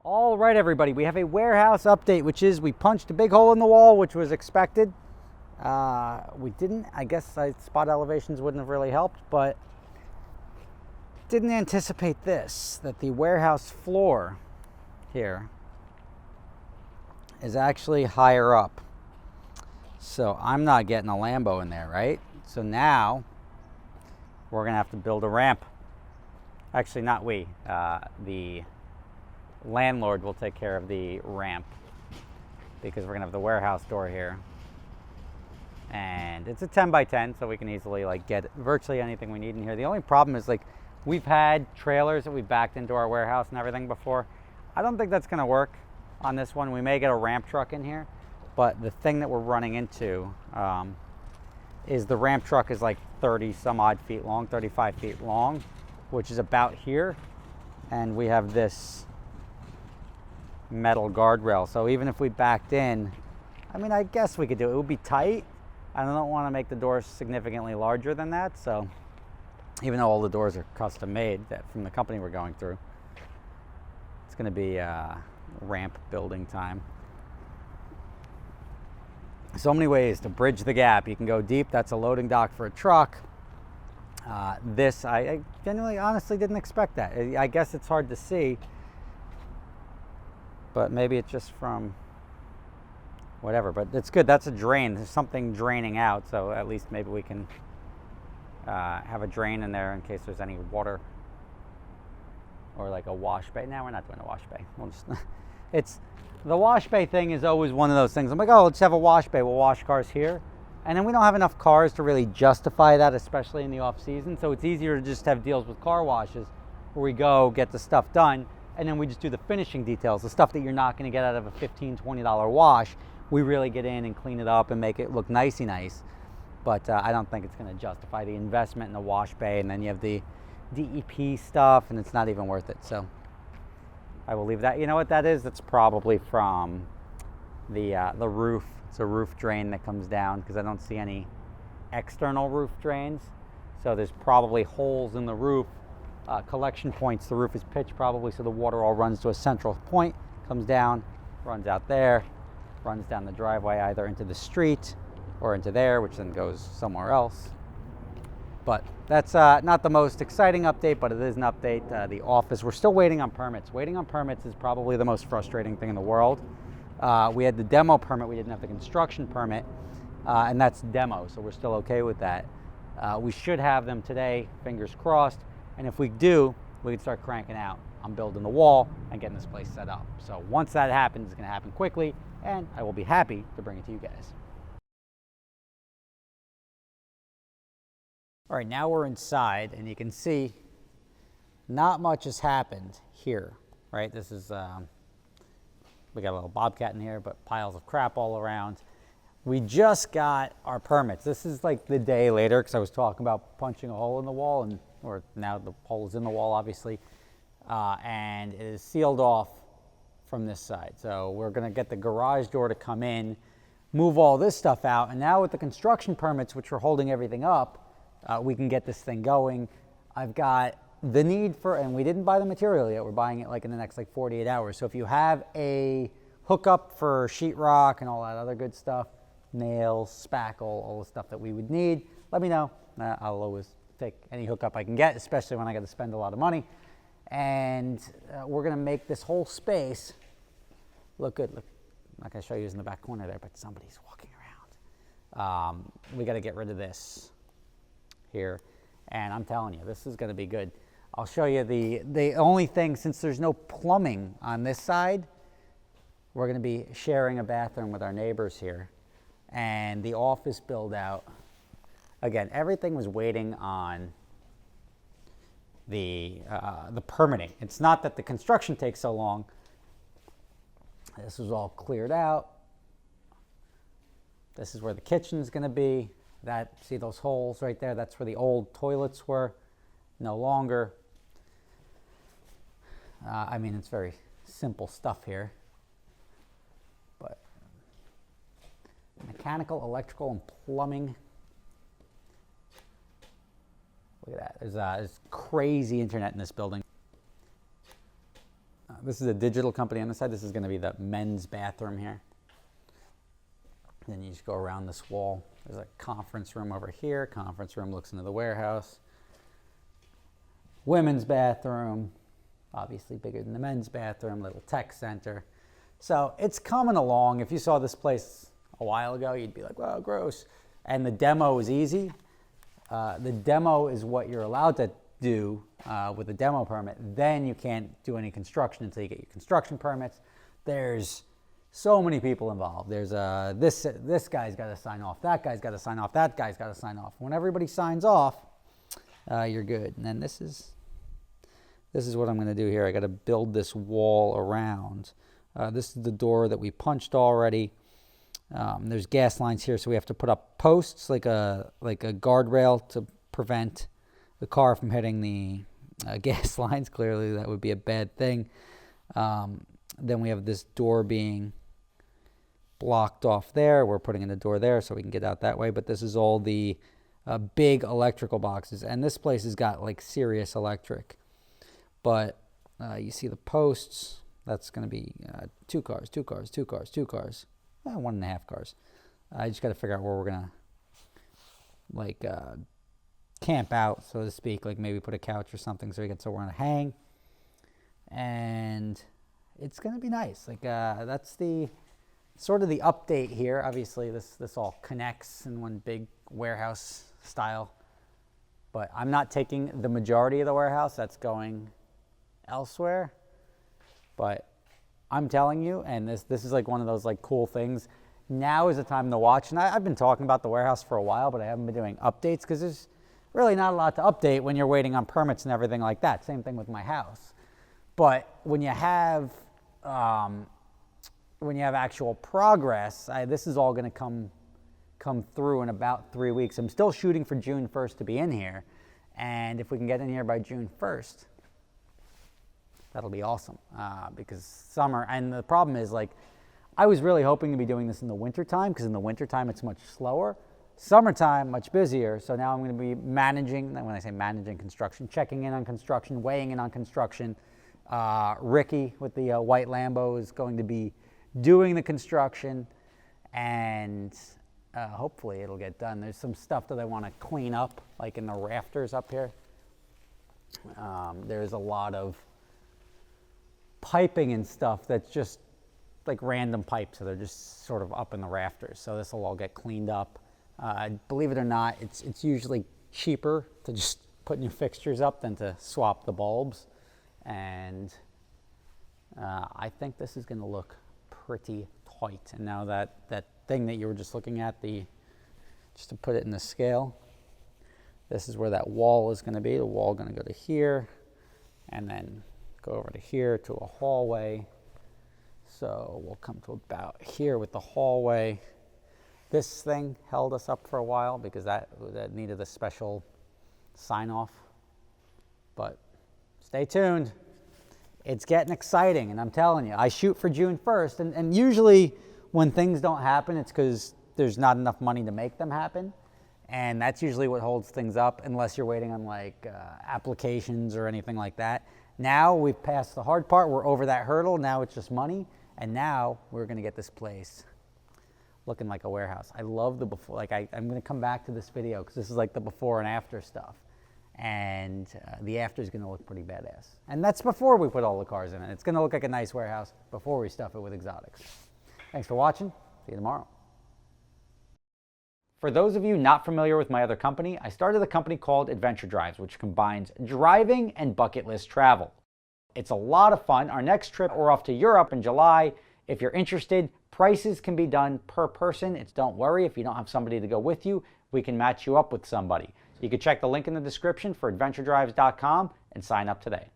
All right, everybody, we have a warehouse update, which is we punched a big hole in the wall, which was expected. We didn't, I guess spot elevations wouldn't have really helped, but didn't anticipate this, that the warehouse floor here is actually higher up. So I'm not getting a Lambo in there, right? So now we're gonna have to build a ramp. Actually, not we, the landlord will take care of the ramp because we're gonna have the warehouse door here, and it's a 10 by 10, so we can easily get virtually anything we need in here. The only problem is we've had trailers that we backed into our warehouse and everything before. I don't think that's gonna work on this one. We may get a ramp truck in here, but the thing that we're running into is the ramp truck is 30 some odd feet long, 35 feet long, which is about here, and we have this metal guardrail. So even if we backed in, I mean, I guess we could do it. It would be tight. I don't want to make the doors significantly larger than that. So even though all the doors are custom made from the company we're going through, it's going to be ramp building time. So many ways to bridge the gap. You can go deep. That's a loading dock for a truck. This, I genuinely, honestly didn't expect that. I guess it's hard to see, but maybe it's just from whatever, but it's good. That's a drain. There's something draining out, so at least maybe we can have a drain in there in case there's any water, or a wash bay. Now we're not doing a wash bay. We'll just it's the wash bay thing is always one of those things. I'm like, oh, let's have a wash bay. We'll wash cars here, and then we don't have enough cars to really justify that, especially in the off season. So it's easier to just have deals with car washes where we go get the stuff done, and then we just do the finishing details, the stuff that you're not going to get out of a $15, $20 wash. We really get in and clean it up and make it look nicey nice. But I don't think it's going to justify the investment in the wash bay, and then you have the DEP stuff, and it's not even worth it. So I will leave that. You know what that is? That's probably from the roof. It's a roof drain that comes down, because I don't see any external roof drains. So there's probably holes in the roof. Collection points. The roof is pitched probably, so the water all runs to a central point, comes down, runs out there, runs down the driveway either into the street or into there, which then goes somewhere else. But that's not the most exciting update, but it is an update. The office, we're still waiting on permits. Waiting on permits is probably the most frustrating thing in the world. We had the demo permit, we didn't have the construction permit, and that's demo, so we're still okay with that. We should have them today, fingers crossed. And if we do, we can start cranking out on building the wall and getting this place set up. So once that happens, it's going to happen quickly, and I will be happy to bring it to you guys. All right, now we're inside, and you can see not much has happened here, right? This is, we got a little bobcat in here, but piles of crap all around. We just got our permits. This is the day later, because I was talking about punching a hole in the wall, or now the hole is in the wall, obviously, and it is sealed off from this side. So we're gonna get the garage door to come in, move all this stuff out, and now with the construction permits, which are holding everything up, we can get this thing going. I've got the need for, and we didn't buy the material yet, we're buying it in the next 48 hours. So if you have a hookup for sheetrock and all that other good stuff, nails, spackle, all the stuff that we would need, let me know. I'll always take any hookup I can get, especially when I got to spend a lot of money. And we're going to make this whole space look good. Look, I'm not going to show you who's in the back corner there, but somebody's walking around. We got to get rid of this here, and I'm telling you, this is going to be good. I'll show you the only thing, since there's no plumbing on this side, we're going to be sharing a bathroom with our neighbors here. And the office build out, again, everything was waiting on the permitting. It's not that the construction takes so long. This was all cleared out. This is where the kitchen is going to be. See those holes right there? That's where the old toilets were. No longer. I mean, it's very simple stuff here. But mechanical, electrical, and plumbing. Look at that. There's crazy internet in this building. This is a digital company on the side. This is going to be the men's bathroom here. Then you just go around this wall. There's a conference room over here. Conference room looks into the warehouse. Women's bathroom, obviously bigger than the men's bathroom. Little tech center. So it's coming along. If you saw this place a while ago, you'd be like, "Wow, gross." And the demo is easy. The demo is what you're allowed to do with a demo permit. Then you can't do any construction until you get your construction permits. There's so many people involved. There's this guy's got to sign off. That guy's got to sign off. That guy's got to sign off. When everybody signs off, you're good. And then this is what I'm going to do here. I got to build this wall around. This is the door that we punched already. There's gas lines here, so we have to put up posts like a guardrail to prevent the car from hitting the gas lines. Clearly, that would be a bad thing. Then we have this door being blocked off there. We're putting in the door there so we can get out that way. But this is all the big electrical boxes, and this place has got like serious electric. But you see the posts. That's going to be 2 cars, 2 cars, 2 cars, 2 cars. 1.5 cars. I just got to figure out where we're gonna like camp out, so to speak. Like maybe put a couch or something so we get somewhere to hang, and it's gonna be nice. Like that's the sort of the update here. Obviously, this all connects in one big warehouse style, but I'm not taking the majority of the warehouse. That's going elsewhere, but I'm telling you, and this is like one of those like cool things. Now is the time to watch. And I've been talking about the warehouse for a while, but I haven't been doing updates because there's really not a lot to update when you're waiting on permits and everything like that. Same thing with my house. But when you have actual progress, this is all going to come through in about 3 weeks. I'm still shooting for June 1st to be in here, and if we can get in here by June 1st. That'll be awesome because summer, and the problem is like, I was really hoping to be doing this in the wintertime because in the wintertime it's much slower. Summertime, much busier. So now I'm going to be managing, when I say managing construction, checking in on construction, weighing in on construction. Ricky with the white Lambo is going to be doing the construction, and hopefully it'll get done. There's some stuff that I want to clean up, like in the rafters up here. There's a lot of piping and stuff that's just like random pipes, so they're just sort of up in the rafters. So this will all get cleaned up. Believe it or not, it's usually cheaper to just put new fixtures up than to swap the bulbs. And I think this is going to look pretty tight. And now that thing that you were just looking at, just to put it in the scale, this is where that wall is going to be. The wall is going to go to here, and then go over to here to a hallway. So we'll come to about here with the hallway. This thing held us up for a while because that needed a special sign off. But stay tuned. It's getting exciting, and I'm telling you, I shoot for June 1st, and usually when things don't happen, it's because there's not enough money to make them happen. And that's usually what holds things up, unless you're waiting on like applications or anything like that. Now we've passed the hard part. We're over that hurdle. Now it's just money. And now we're going to get this place looking like a warehouse. I love the before. Like I'm going to come back to this video because this is like the before and after stuff. And the after is going to look pretty badass. And that's before we put all the cars in it. It's going to look like a nice warehouse before we stuff it with exotics. Thanks for watching. See you tomorrow. For those of you not familiar with my other company, I started a company called Adventure Drives, which combines driving and bucket list travel. It's a lot of fun. Our next trip, we're off to Europe in July. If you're interested, prices can be done per person. Don't worry if you don't have somebody to go with you, we can match you up with somebody. You can check the link in the description for adventuredrives.com and sign up today.